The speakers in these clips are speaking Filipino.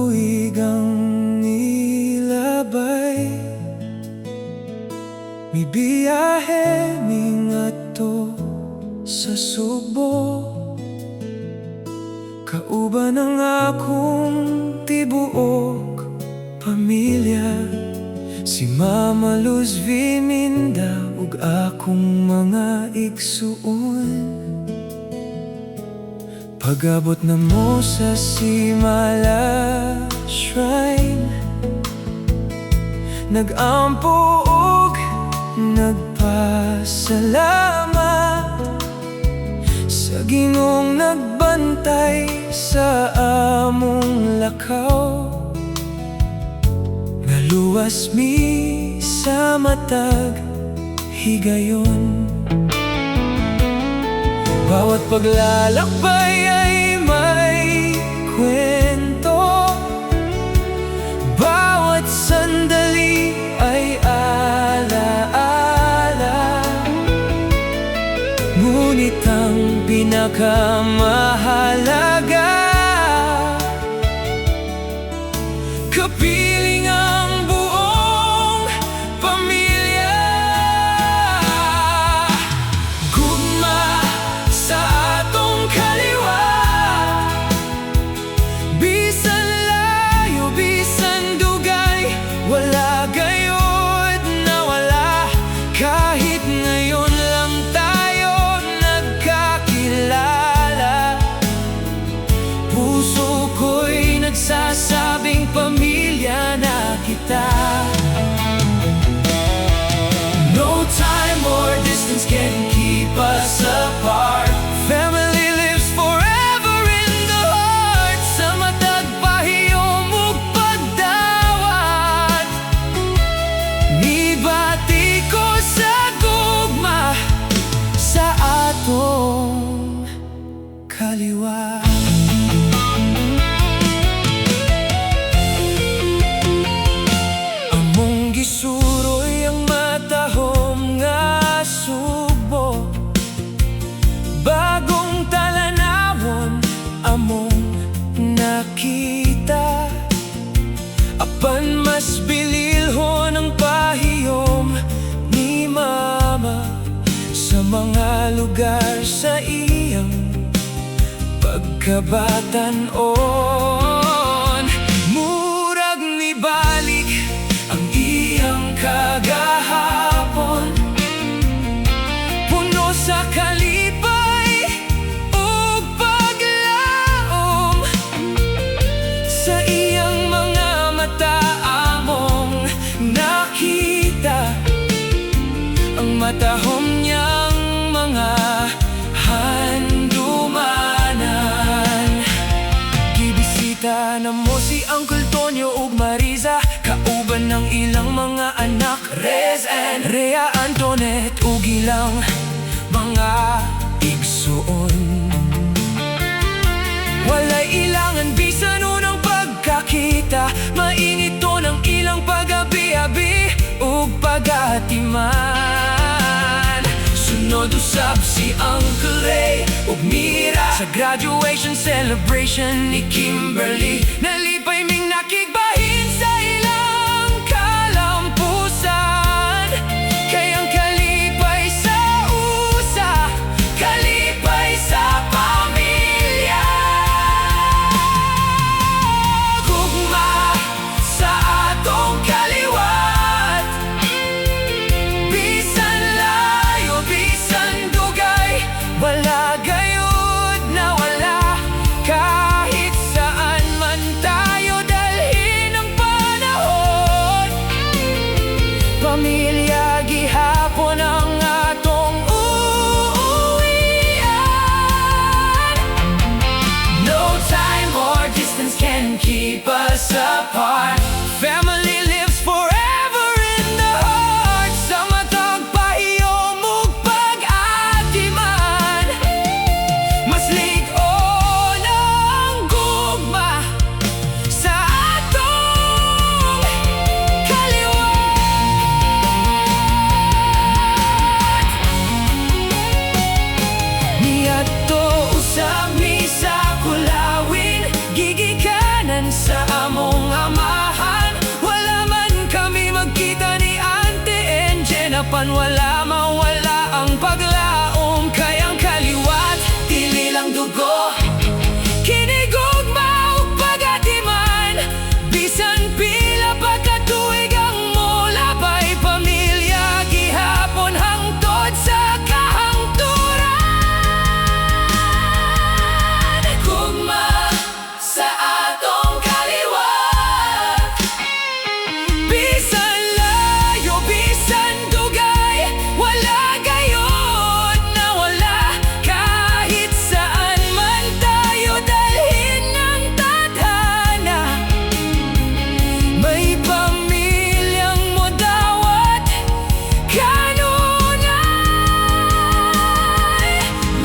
tuigang nilabay, mi biyahe mingadto sa Subo. Kauban ang akong tibuok pamilya, si Mama Luz Vininda ug akong mga igsuon. Pag-abot na mo sa Simala Shrine, nag-ampo ug nagpasalamat sa Ginoong nagbantay sa among lakaw. Naluwas mi sa matag higayon. Bawat paglalakbay ay may kwento, bawat sandali ay alaala. Ngunit ang pinakamahalaga, kapiling ang buong pamilya. Gugma sa atong kaliwat, bisan layo, bisan dugay, wala gayud nawala. Kahit ngayon lang tayo nagkakilala, puso ko'y nagsasabing pamilya na kita. No time or distance can keep us apart. Family lives forever in the heart. Sa matag, pahiyom ug pagdawat, Mibati ko sa gugma sa atong kaliwat. Among gisuroy ang matahom nga subo, bagong talanawon among nakita. Apan mas bililhon ang pahiyom ni Mama sa mga lugar sa iyang pagkabatan-on. Murag ni balik ang iyang kagahapon, puno sa kalipay ug paglaom. Sa iyang mga mata among nakita ang matahom niyang mga handumanan. Gibisita na mo si Uncle Tonyo ug Mariza, kauban ng ilang mga anak, Rez and Rhea, Antoinette ug ilang mga igsuon. Walay ilangan bisan unang pagkakita, mainito ng ilang pag-abi-abi ug pag-atiman. Sunod usab si Uncle Ray ug Mira sa graduation celebration ni Kimberly. Nalipay ming nakigbahin sa ilang kalampusan, kay ang kalipay sa usa, kalipay sa pamilya. Gugma sa atong kaliwat, bisan layo, bisan dugay, wala gayud nawala. Kahit saan man tayo dalhin ang panahon, pamilya gihapon ang atong uuwian. No time or distance can keep us apart. Family lives forever in the heart. Sa matag, pahiyom ug pag-atiman, mas lig-on ang gugma sa atong kaliwat. Niadto usab mi sa kulawin, gigikanan sa amo apan wala mawala ang paglaom. Kayang kaliwat, dili lang dugo, kinigugma ug pagatiman. Bisan pila pa katuig ang molapay pamilya, gihapon hangtod sa kahangturan. Gugma sa atong kaliwat, bisan layo, bisan dugay, wala gayud, nawala. Kahit saan man tayo dalhin ng tadhana, may pamilyang modawat kanunay.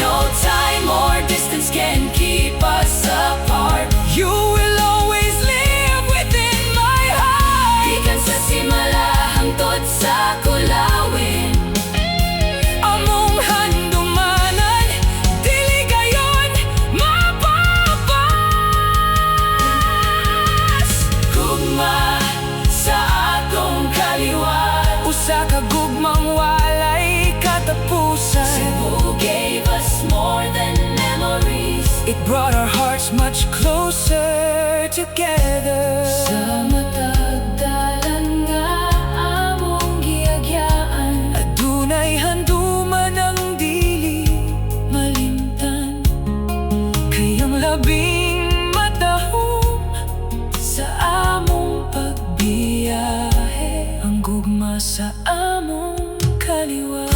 No time or distance can keep us apart. You will always live within my heart. Gikan sa simala hangtod sa kulawin, among handumanan, dili gayon mapapas. Gugma sa atong kaliwat, usa ka gugmang walay katapusan. Cebu gave us more than memories, it brought our hearts much closer together. Sa matag dalan nga among giagyaan, adunay handuman ang dili malimtan. Kayang labing matahong sa among pagbiyahe, ang gugma sa among kaliwat.